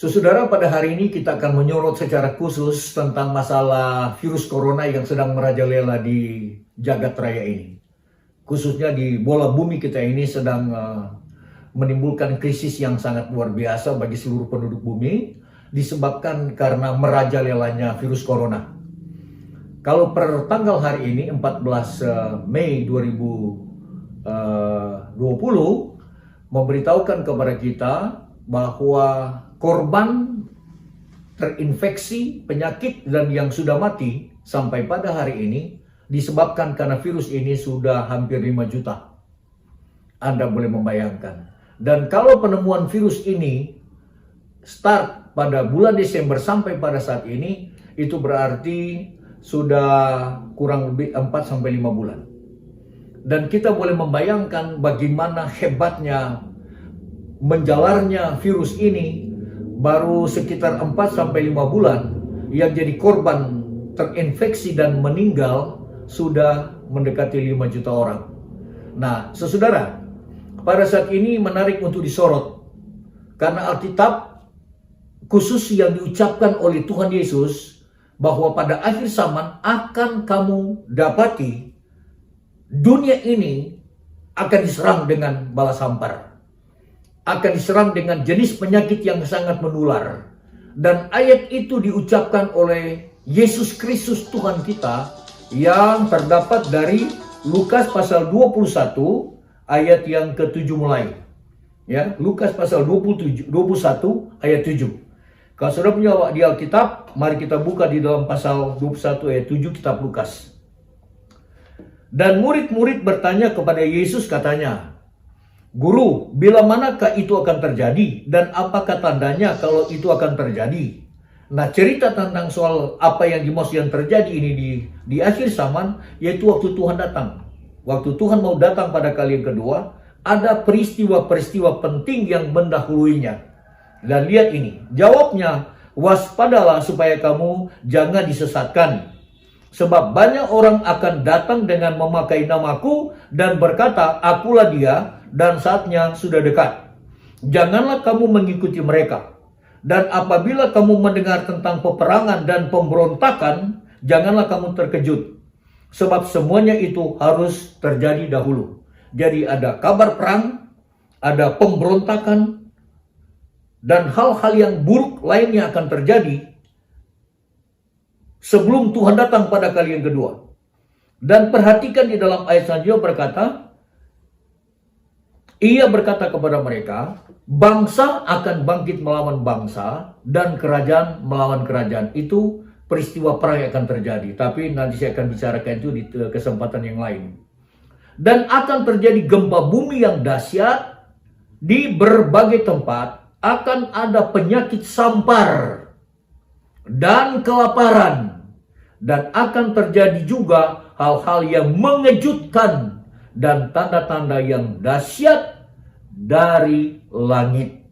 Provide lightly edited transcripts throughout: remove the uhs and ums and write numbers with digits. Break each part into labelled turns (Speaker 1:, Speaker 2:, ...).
Speaker 1: Saudara, pada hari ini kita akan menyorot secara khusus tentang masalah virus corona yang sedang merajalela di jagat raya ini. Khususnya di bola bumi kita ini sedang menimbulkan krisis yang sangat luar biasa bagi seluruh penduduk bumi, disebabkan karena merajalelanya virus corona. Kalau per tanggal hari ini 14 Mei 2020 memberitahukan kepada kita bahwa korban terinfeksi penyakit dan yang sudah mati sampai pada hari ini disebabkan karena virus ini sudah hampir 5 juta. Anda boleh membayangkan. Dan kalau penemuan virus ini start pada bulan Desember sampai pada saat ini, itu berarti sudah kurang lebih 4-5 bulan. Dan kita boleh membayangkan bagaimana hebatnya menjalarnya virus ini. Baru sekitar 4-5 bulan yang jadi korban terinfeksi dan meninggal sudah mendekati 5 juta orang. Nah, saudara, pada saat ini menarik untuk disorot karena Alkitab khusus yang diucapkan oleh Tuhan Yesus bahwa pada akhir zaman akan kamu dapati dunia ini akan diserang dengan bala sampar. Akan diserang dengan jenis penyakit yang sangat menular. Dan ayat itu diucapkan oleh Yesus Kristus Tuhan kita yang terdapat dari Lukas pasal 21 ayat yang ke-7 mulai. Ya, Lukas pasal 21 ayat 7. Kalau sudah punya di Alkitab, mari kita buka di dalam pasal 21 ayat 7 kitab Lukas. Dan murid-murid bertanya kepada Yesus katanya, "Guru, bila manakah itu akan terjadi dan apakah tandanya kalau itu akan terjadi?" Nah, cerita tentang soal apa yang dimaksud yang terjadi ini di akhir zaman, yaitu waktu Tuhan datang. Waktu Tuhan mau datang pada kali yang kedua, ada peristiwa-peristiwa penting yang mendahuluinya. Dan lihat ini, jawabnya, "Waspadalah supaya kamu jangan disesatkan. Sebab banyak orang akan datang dengan memakai namaku dan berkata, akulah dia, dan saatnya sudah dekat. Janganlah kamu mengikuti mereka. Dan apabila kamu mendengar tentang peperangan dan pemberontakan, janganlah kamu terkejut. Sebab semuanya itu harus terjadi dahulu." Jadi ada kabar perang, ada pemberontakan, dan hal-hal yang buruk lainnya akan terjadi sebelum Tuhan datang pada kali yang kedua. Dan perhatikan di dalam ayat selanjutnya berkata, ia berkata kepada mereka, bangsa akan bangkit melawan bangsa dan kerajaan melawan kerajaan. Itu peristiwa perang yang akan terjadi. Tapi nanti saya akan bicarakan itu di kesempatan yang lain. Dan akan terjadi gempa bumi yang dahsyat di berbagai tempat. Akan ada penyakit sampar dan kelaparan. Dan akan terjadi juga hal-hal yang mengejutkan dan tanda-tanda yang dahsyat dari langit.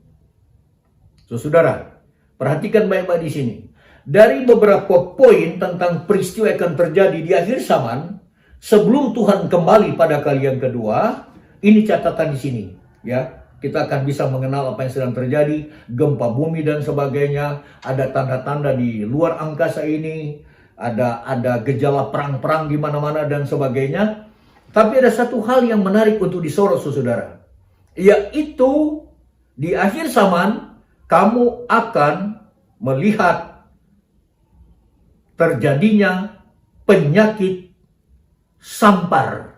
Speaker 1: Saudara, perhatikan baik-baik di sini. Dari beberapa poin tentang peristiwa yang akan terjadi di akhir zaman sebelum Tuhan kembali pada kali yang kedua, ini catatan di sini, ya. Kita akan bisa mengenal apa yang sedang terjadi, gempa bumi dan sebagainya, ada tanda-tanda di luar angkasa ini, ada gejala perang-perang di mana-mana dan sebagainya. Tapi ada satu hal yang menarik untuk disorot, saudara. Yaitu di akhir zaman kamu akan melihat terjadinya penyakit sampar.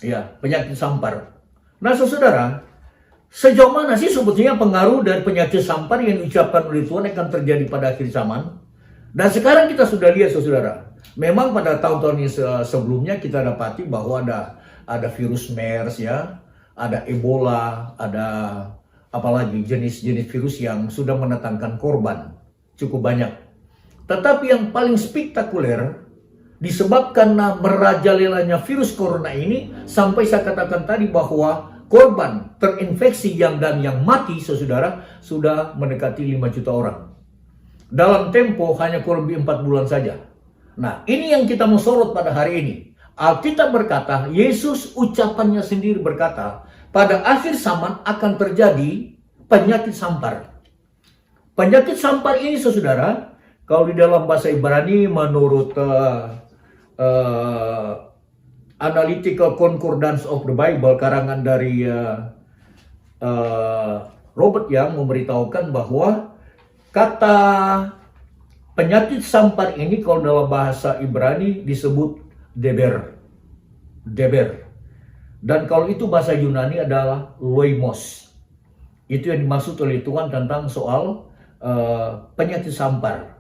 Speaker 1: Ya, penyakit sampar. Nah, saudara, sejauh mana sih sebetulnya pengaruh dari penyakit sampar yang diucapkan oleh Tuhan akan terjadi pada akhir zaman? Dan sekarang kita sudah lihat, saudara. Memang pada tahun-tahun sebelumnya kita dapati bahwa ada virus MERS, ya, ada Ebola, ada apalagi jenis-jenis virus yang sudah mendatangkan korban cukup banyak. Tetapi yang paling spektakuler disebabkan merajalelanya virus corona ini, sampai saya katakan tadi bahwa korban terinfeksi yang mati, saudara, sudah mendekati 5 juta orang. Dalam tempo hanya kurang lebih 4 bulan saja. Nah, ini yang kita mau sorot pada hari ini. Alkitab berkata, Yesus ucapannya sendiri berkata, pada akhir zaman akan terjadi penyakit sampar. Penyakit sampar ini, saudara, kalau di dalam bahasa Ibrani menurut Analytical Concordance of the Bible, karangan dari Robert Young, memberitahukan bahwa kata penyakit sampar ini kalau dalam bahasa Ibrani disebut deber. Dan kalau itu bahasa Yunani adalah loimos. Itu yang dimaksud oleh Tuhan tentang soal penyakit sampar.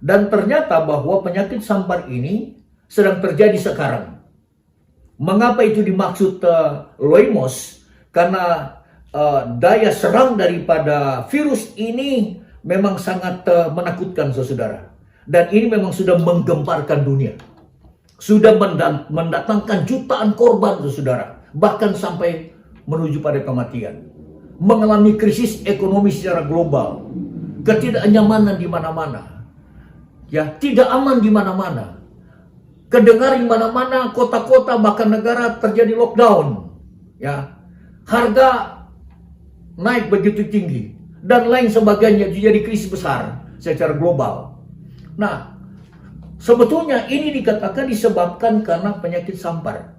Speaker 1: Dan ternyata bahwa penyakit sampar ini sedang terjadi sekarang. Mengapa itu dimaksud loimos? Karena daya serang daripada virus ini memang sangat menakutkan, saudara. Dan ini memang sudah menggemparkan dunia. Sudah mendatangkan jutaan korban, saudara. Bahkan sampai menuju pada kematian. Mengalami krisis ekonomi secara global. Ketidaknyamanan di mana-mana. Ya, tidak aman di mana-mana. Kedengar di mana-mana, kota-kota bahkan negara terjadi lockdown. Ya. Harga naik begitu tinggi dan lain sebagainya, jadi krisis besar secara global. Nah, sebetulnya ini dikatakan disebabkan karena penyakit sampar.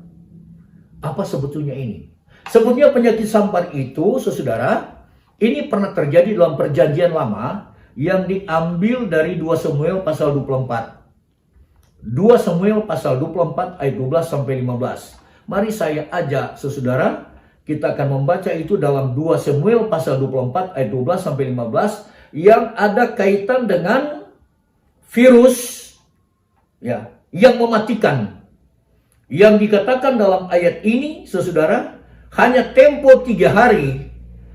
Speaker 1: Apa sebetulnya ini? Sebetulnya penyakit sampar itu, saudara, ini pernah terjadi dalam perjanjian lama yang diambil dari 2 Samuel pasal 24. 2 Samuel pasal 24 ayat 12 sampai 15. Mari saya ajak saudara, kita akan membaca itu dalam 2 Samuel pasal 24 ayat 12 sampai 15 yang ada kaitan dengan virus ya, yang mematikan. Yang dikatakan dalam ayat ini, saudara, hanya tempo 3 hari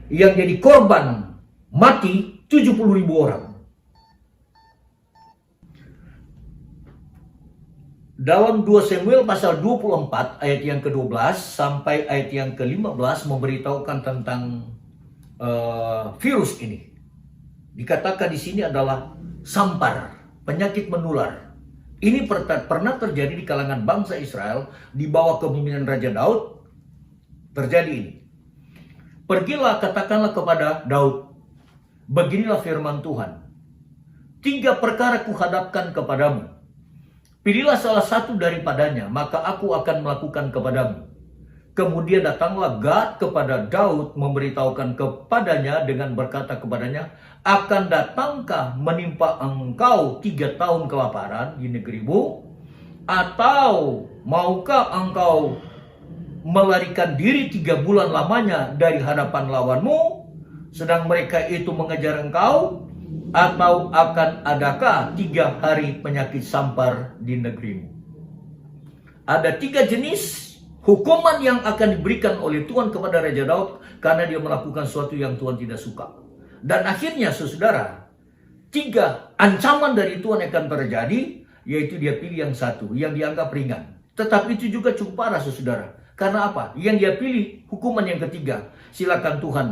Speaker 1: yang jadi korban mati 70.000 orang. Dalam 2 Samuel pasal 24 ayat yang ke-12 sampai ayat yang ke-15 memberitahukan tentang virus ini. Dikatakan di sini adalah sampar, penyakit menular. Ini pernah terjadi di kalangan bangsa Israel di bawah kepemimpinan Raja Daud. Terjadi ini. Pergilah, katakanlah kepada Daud, beginilah firman Tuhan. 3 perkara kuhadapkan kepadamu. Pilihlah salah satu daripadanya, maka aku akan melakukan kepadamu. Kemudian datanglah Gad kepada Daud, memberitahukan kepadanya dengan berkata kepadanya, akan datangkah menimpa engkau 3 tahun kelaparan di negerimu? Atau maukah engkau melarikan diri 3 bulan lamanya dari hadapan lawanmu, sedang mereka itu mengejar engkau? Atau akan adakah 3 hari penyakit sampar di negerimu? Ada 3 jenis hukuman yang akan diberikan oleh Tuhan kepada Raja Daud karena dia melakukan sesuatu yang Tuhan tidak suka. Dan akhirnya, saudara, 3 ancaman dari Tuhan akan terjadi, yaitu dia pilih yang satu, yang dianggap ringan. Tetapi itu juga cukup parah, saudara. Karena apa? Yang dia pilih hukuman yang ketiga. Silakan Tuhan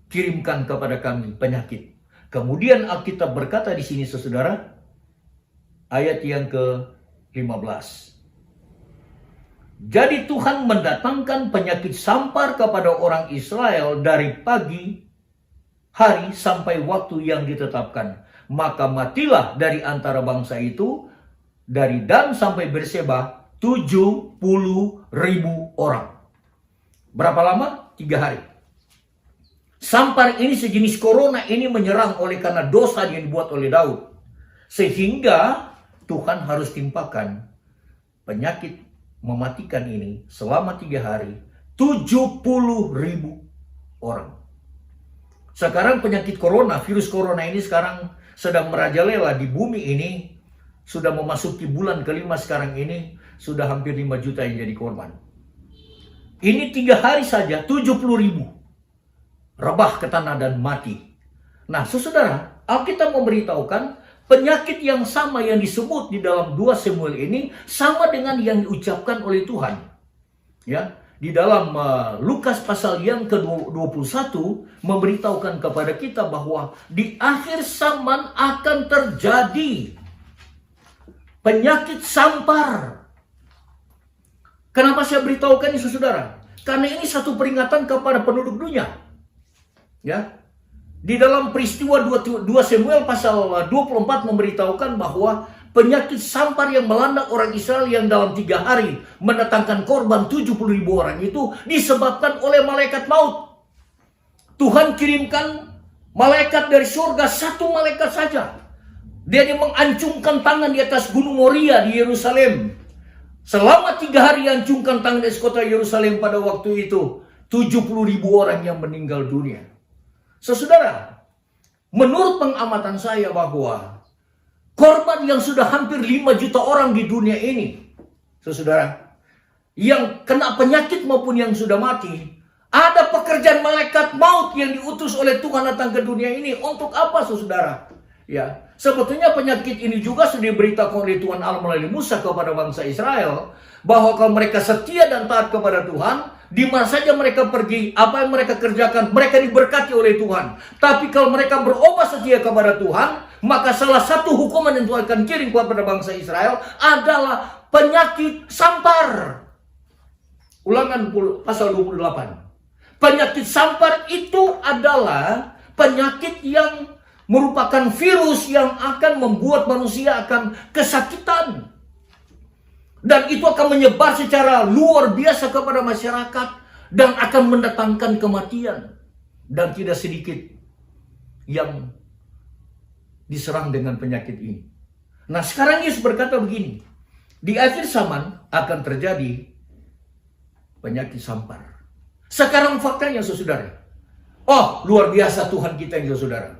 Speaker 1: kirimkan kepada kami penyakit. Kemudian Alkitab berkata di sini, saudara, ayat yang ke-15. Jadi Tuhan mendatangkan penyakit sampar kepada orang Israel dari pagi hari sampai waktu yang ditetapkan. Maka matilah dari antara bangsa itu, dari Dan sampai Berseba, 70.000 orang. Berapa lama? 3 hari. Sampar ini sejenis corona ini menyerang oleh karena dosa yang dibuat oleh Daud. Sehingga Tuhan harus timpakan penyakit mematikan ini selama 3 hari 70.000 orang. Sekarang penyakit corona, virus corona ini sekarang sedang merajalela di bumi ini. Sudah memasuki bulan ke-5 sekarang ini, sudah hampir 5 juta yang jadi korban. Ini 3 hari saja 70.000. Rebah ke tanah dan mati. Nah, saudara, Alkitab memberitahukan penyakit yang sama yang disebut di dalam 2 Samuel ini sama dengan yang diucapkan oleh Tuhan. Ya, di dalam Lukas pasal yang ke-21 memberitahukan kepada kita bahwa di akhir zaman akan terjadi penyakit sampar. Kenapa saya beritahukan ini, saudara? Karena ini satu peringatan kepada penduduk dunia. Ya, Di dalam peristiwa 2 Samuel pasal 24 memberitahukan bahwa penyakit sampar yang melanda orang Israel yang dalam 3 hari mendatangkan korban 70.000 orang itu disebabkan oleh malaikat maut. Tuhan kirimkan malaikat dari surga, 1 malaikat saja. Dia mengancungkan tangan di atas gunung Moria di Yerusalem. Selama 3 hari ancungkan tangan di kota Yerusalem pada waktu itu. 70.000 orang yang meninggal dunia. Saudara, menurut pengamatan saya bahwa korban yang sudah hampir 5 juta orang di dunia ini, saudara, yang kena penyakit maupun yang sudah mati, ada pekerjaan malaikat maut yang diutus oleh Tuhan datang ke dunia ini. Untuk apa, saudara? Ya, sebetulnya penyakit ini juga sudah diberitakan oleh Tuhan Allah melalui Musa kepada bangsa Israel, bahwa kalau mereka setia dan taat kepada Tuhan, di mana saja mereka pergi, apa yang mereka kerjakan, mereka diberkati oleh Tuhan. Tapi kalau mereka berubah setia kepada Tuhan, maka salah satu hukuman yang Tuhan akan kirim kepada bangsa Israel adalah penyakit sampar. Ulangan pasal 28. Penyakit sampar itu adalah penyakit yang merupakan virus yang akan membuat manusia akan kesakitan. Dan itu akan menyebar secara luar biasa kepada masyarakat dan akan mendatangkan kematian. Dan tidak sedikit yang diserang dengan penyakit ini. Nah, sekarang Yesus berkata begini, di akhir zaman akan terjadi penyakit sampar. Sekarang faktanya, saudara. Oh, luar biasa Tuhan kita yang saudara.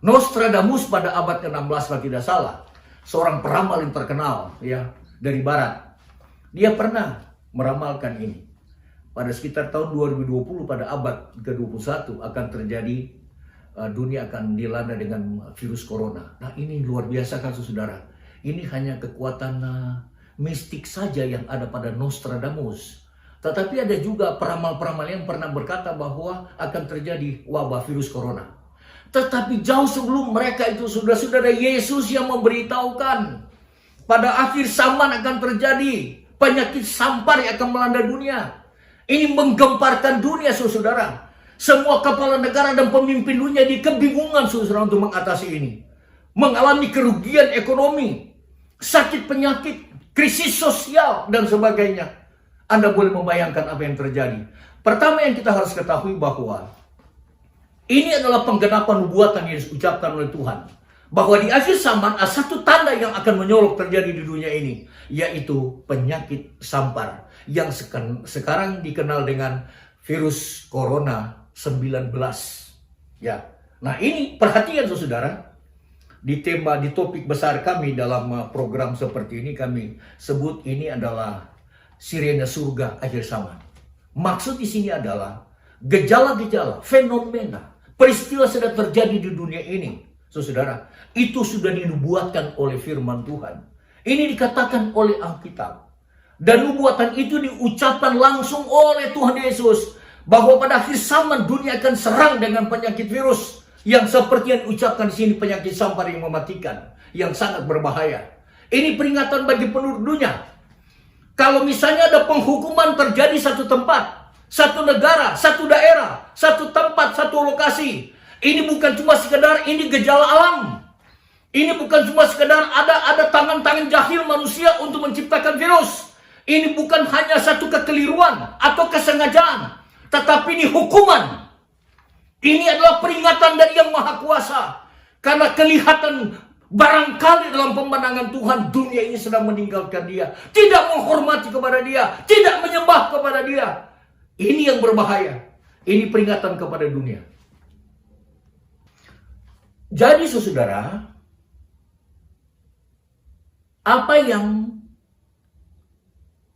Speaker 1: Nostradamus pada abad ke-16 kalau tidak salah, seorang peramal yang terkenal ya dari barat. Dia pernah meramalkan ini. Pada sekitar tahun 2020 pada abad ke-21 akan terjadi dunia akan dilanda dengan virus corona. Nah, ini luar biasa kan saudara. Ini hanya kekuatan mistik saja yang ada pada Nostradamus. Tetapi ada juga peramal-peramal yang pernah berkata bahwa akan terjadi wabah virus corona. Tetapi jauh sebelum mereka itu saudara-saudara, Yesus yang memberitahukan pada akhir zaman akan terjadi penyakit sampar yang akan melanda dunia. Ini menggemparkan dunia saudara. Semua kepala negara dan pemimpin dunia di kebingungan saudara untuk mengatasi ini. Mengalami kerugian ekonomi, sakit penyakit, krisis sosial dan sebagainya. Anda boleh membayangkan apa yang terjadi. Pertama yang kita harus ketahui bahwa ini adalah penggenapan nubuatan yang diucapkan oleh Tuhan. Bahwa di akhir zaman ada satu tanda yang akan menyolok terjadi di dunia ini. Yaitu penyakit sampar. Yang sekarang dikenal dengan virus corona 19. Ya. Nah ini perhatian saudara. Di topik besar kami dalam program seperti ini kami sebut ini adalah sirene surga akhir zaman. Maksud di sini adalah gejala-gejala, fenomena, peristiwa sedang terjadi di dunia ini. Saudara, itu sudah dinubuatkan oleh firman Tuhan. Ini dikatakan oleh Alkitab. Dan nubuatan itu diucapkan langsung oleh Tuhan Yesus. Bahwa pada akhir zaman dunia akan serang dengan penyakit virus. Yang seperti yang diucapkan di sini, penyakit sampar yang mematikan. Yang sangat berbahaya. Ini peringatan bagi penduduk dunia. Kalau misalnya ada penghukuman terjadi satu tempat, satu negara, satu daerah, satu tempat, satu lokasi. Ini bukan cuma sekedar ini gejala alam. Ini bukan cuma sekedar ada tangan-tangan jahil manusia untuk menciptakan virus. Ini bukan hanya satu kekeliruan atau kesengajaan. Tetapi ini hukuman. Ini adalah peringatan dari Yang Maha Kuasa. Karena kelihatan barangkali dalam pemandangan Tuhan dunia ini sedang meninggalkan Dia. Tidak menghormati kepada Dia. Tidak menyembah kepada Dia. Ini yang berbahaya. Ini peringatan kepada dunia. Jadi saudara, apa yang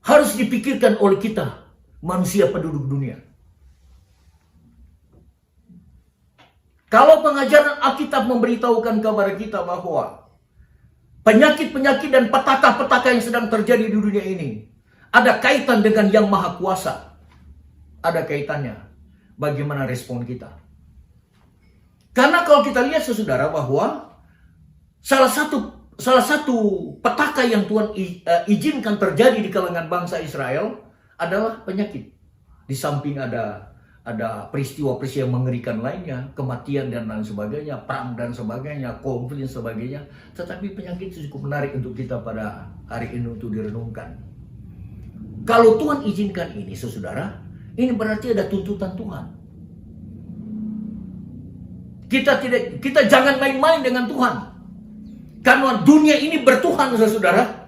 Speaker 1: harus dipikirkan oleh kita, manusia penduduk dunia? Kalau pengajaran Alkitab memberitahukan kepada kita bahwa penyakit-penyakit dan petaka-petaka yang sedang terjadi di dunia ini ada kaitan dengan Yang Maha Kuasa. Ada kaitannya. Bagaimana respon kita? Karena kalau kita lihat saudara bahwa salah satu petaka yang Tuhan izinkan terjadi di kalangan bangsa Israel adalah penyakit. Di samping ada ada peristiwa-peristiwa yang mengerikan lainnya, kematian dan lain sebagainya, perang dan sebagainya, konflik dan sebagainya. Tetapi penyakit itu cukup menarik untuk kita pada hari ini untuk direnungkan. Kalau Tuhan izinkan ini, saudara, ini berarti ada tuntutan Tuhan. Kita jangan main-main dengan Tuhan. Karena dunia ini bertuhan, saudara.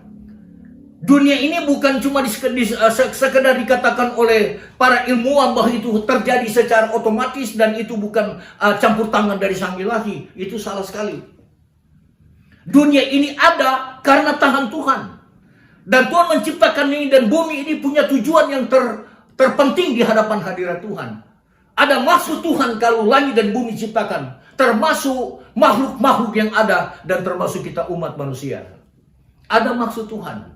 Speaker 1: Dunia ini bukan cuma sekedar dikatakan oleh para ilmuwan bahwa itu terjadi secara otomatis dan itu bukan campur tangan dari Sang Ilahi. Itu salah sekali. Dunia ini ada karena tangan Tuhan. Dan Tuhan menciptakan ini dan bumi ini punya tujuan yang terpenting di hadapan hadirat Tuhan. Ada maksud Tuhan kalau langit dan bumi diciptakan. Termasuk makhluk-makhluk yang ada dan termasuk kita umat manusia. Ada maksud Tuhan.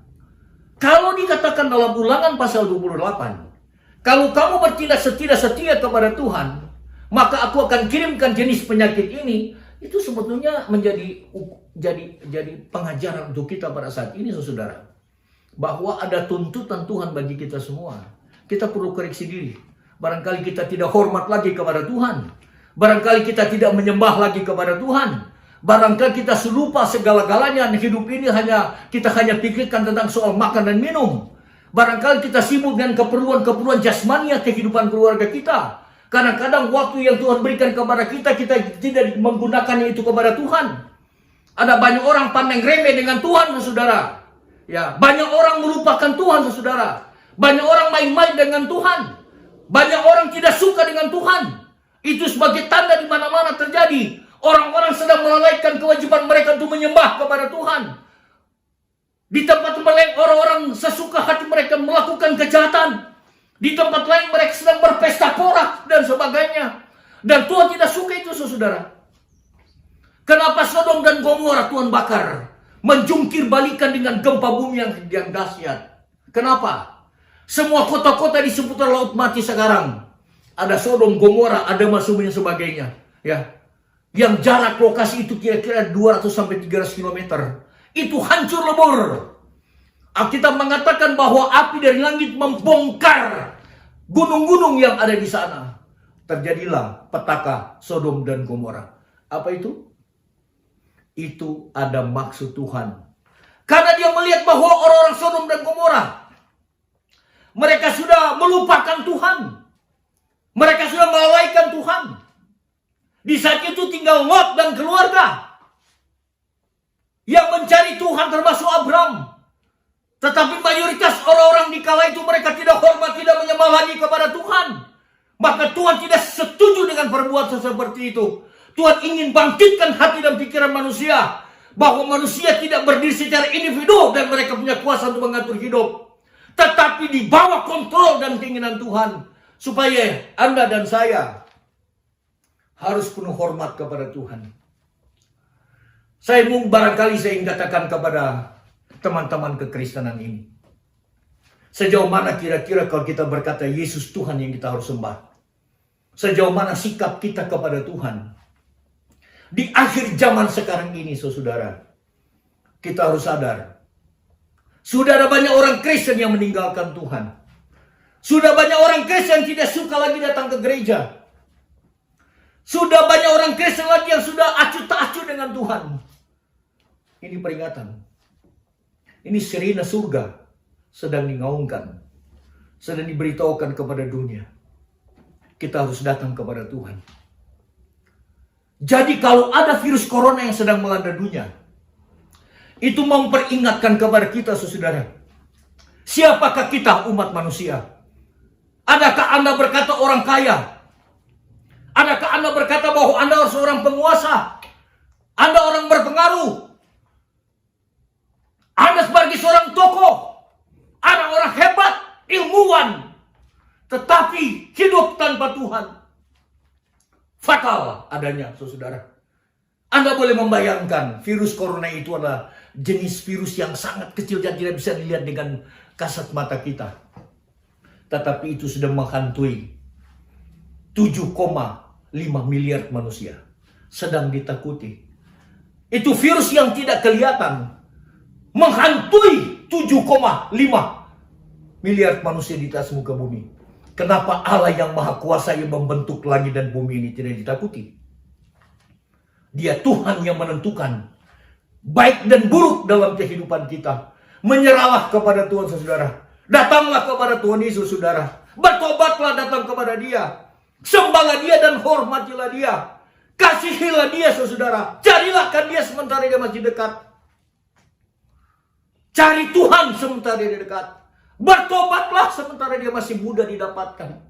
Speaker 1: Kalau dikatakan dalam Ulangan pasal 28, kalau kamu bertindak setia kepada Tuhan, maka aku akan kirimkan jenis penyakit ini. Itu sebetulnya menjadi pengajaran untuk kita pada saat ini, saudara. Bahwa ada tuntutan Tuhan bagi kita semua. Kita perlu koreksi diri. Barangkali kita tidak hormat lagi kepada Tuhan. Barangkali kita tidak menyembah lagi kepada Tuhan. Barangkali kita selupa segala-galanya. Hidup ini kita hanya pikirkan tentang soal makan dan minum. Barangkali kita sibuk dengan keperluan-keperluan jasmania kehidupan keluarga kita. Kadang-kadang waktu yang Tuhan berikan kepada kita tidak menggunakannya itu kepada Tuhan. Ada banyak orang pandang remeh dengan Tuhan, saudara. Ya, banyak orang melupakan Tuhan, saudara. Banyak orang main-main dengan Tuhan. Banyak orang tidak suka dengan Tuhan. Itu sebagai tanda di mana-mana terjadi. Orang-orang sedang melalaikan kewajiban mereka untuk menyembah kepada Tuhan. Di tempat lain orang-orang sesuka hati mereka melakukan kejahatan. Di tempat lain mereka sedang berpesta porak dan sebagainya. Dan Tuhan tidak suka itu, saudara. Kenapa Sodom dan Gomora Tuhan bakar? Menjungkir balikan dengan gempa bumi yang dahsyat. Kenapa? Semua kota-kota di seputar Laut Mati sekarang. Ada Sodom, Gomora, ada dan sebagainya. Ya. Yang jarak lokasi itu kira-kira 200 sampai 300 km. Itu hancur lebur. Alkitab mengatakan bahwa api dari langit membongkar gunung-gunung yang ada di sana. Terjadilah petaka Sodom dan Gomora. Apa itu? Itu ada maksud Tuhan. Karena dia melihat bahwa orang-orang Sodom dan Gomora, mereka sudah melupakan Tuhan. Mereka sudah melalaikan Tuhan. Di saat itu tinggal Lot dan keluarga yang mencari Tuhan, termasuk Abram. Tetapi mayoritas orang-orang di kala itu mereka tidak hormat, tidak menyembah lagi kepada Tuhan. Maka Tuhan tidak setuju dengan perbuatan seperti itu. Tuhan ingin bangkitkan hati dan pikiran manusia. Bahwa manusia tidak berdiri secara individu dan mereka punya kuasa untuk mengatur hidup. Tetapi di bawah kontrol dan keinginan Tuhan. Supaya Anda dan saya harus penuh hormat kepada Tuhan. Barangkali saya ingin katakan kepada teman-teman kekristenan ini. Sejauh mana kira-kira kalau kita berkata Yesus Tuhan yang kita harus sembah? Sejauh mana sikap kita kepada Tuhan? Di akhir zaman sekarang ini, saudara, kita harus sadar. Sudah ada banyak orang Kristen yang meninggalkan Tuhan. Sudah banyak orang Kristen yang tidak suka lagi datang ke gereja. Sudah banyak orang Kristen lagi yang sudah acuh tak acuh dengan Tuhan. Ini peringatan. Ini sirine surga sedang digaungkan. Sedang diberitahukan kepada dunia. Kita harus datang kepada Tuhan. Jadi kalau ada virus corona yang sedang melanda dunia, itu memperingatkan kepada kita, saudara. Siapakah kita umat manusia? Adakah Anda berkata orang kaya? Adakah Anda berkata bahwa Anda harus seorang penguasa? Anda orang berpengaruh? Anda sebagai seorang tokoh? Anda orang hebat, ilmuwan? Tetapi hidup tanpa Tuhan fatal adanya, saudara. Anda boleh membayangkan virus corona itu adalah jenis virus yang sangat kecil dan tidak bisa dilihat dengan kasat mata kita. Tetapi itu sudah menghantui 7,5 miliar manusia. Sedang ditakuti. Itu virus yang tidak kelihatan. Menghantui 7,5 miliar manusia di atas muka bumi. Kenapa Allah yang Maha Kuasa yang membentuk langit dan bumi ini tidak ditakuti? Dia Tuhan yang menentukan baik dan buruk dalam kehidupan kita. Menyerahlah kepada Tuhan, saudara. Datanglah kepada Tuhan Yesus, saudara. Bertobatlah, datang kepada Dia. Sembahlah Dia dan hormatilah Dia. Kasihilah Dia, saudara. Carilah kan Dia sementara Dia masih dekat. Cari Tuhan sementara Dia dekat. Bertobatlah sementara Dia masih mudah didapatkan.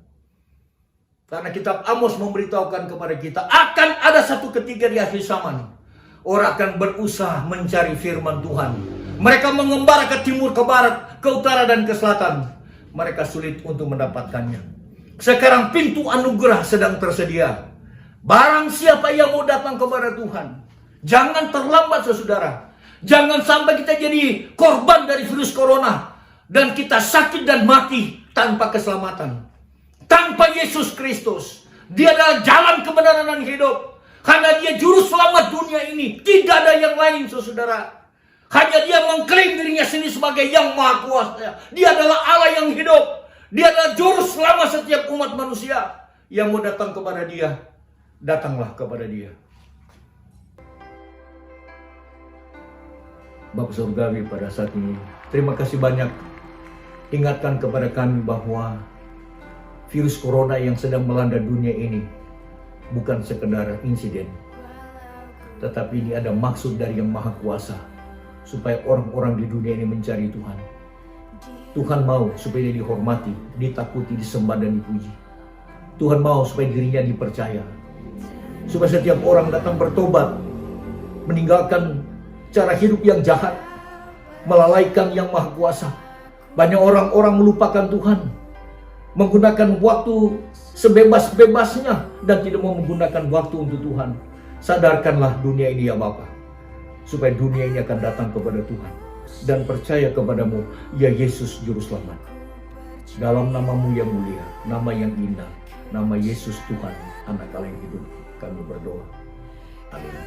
Speaker 1: Karena kitab Amos memberitahukan kepada kita, akan ada satu ketika di akhir zaman, orang akan berusaha mencari firman Tuhan. Mereka mengembara ke timur, ke barat, ke utara, dan ke selatan. Mereka sulit untuk mendapatkannya. Sekarang pintu anugerah sedang tersedia. Barang siapa yang mau datang kepada Tuhan, jangan terlambat, saudara. Jangan sampai kita jadi korban dari virus corona dan kita sakit dan mati tanpa keselamatan. Tanpa Yesus Kristus. Dia adalah jalan kebenaran dan hidup. Karena Dia juru selamat dunia ini. Tidak ada yang lain, saudara. Hanya Dia mengklaim dirinya sendiri sebagai yang Maha Kuasa. Dia adalah Allah yang hidup. Dia adalah juru selamat setiap umat manusia. Yang mau datang kepada Dia, datanglah kepada Dia. Bapa Surgawi, pada saat ini, terima kasih banyak. Ingatkan kepada kami bahwa virus corona yang sedang melanda dunia ini bukan sekedar insiden, tetapi ini ada maksud dari Yang Maha Kuasa, supaya orang-orang di dunia ini mencari Tuhan. Tuhan mau supaya Dia dihormati, ditakuti, disembah, dan dipuji. Tuhan mau supaya dirinya dipercaya, supaya setiap orang datang bertobat, meninggalkan cara hidup yang jahat, melalaikan Yang Maha Kuasa. Banyak orang-orang melupakan Tuhan, menggunakan waktu sebebas-bebasnya dan tidak mau menggunakan waktu untuk Tuhan. Sadarkanlah dunia ini, ya Bapa, supaya dunia ini akan datang kepada Tuhan dan percaya kepadamu, ya Yesus Juru Selamat. Dalam nama-Mu yang mulia, nama yang indah, nama Yesus Tuhan, Anak Allah yang hidup, kami berdoa. Amin.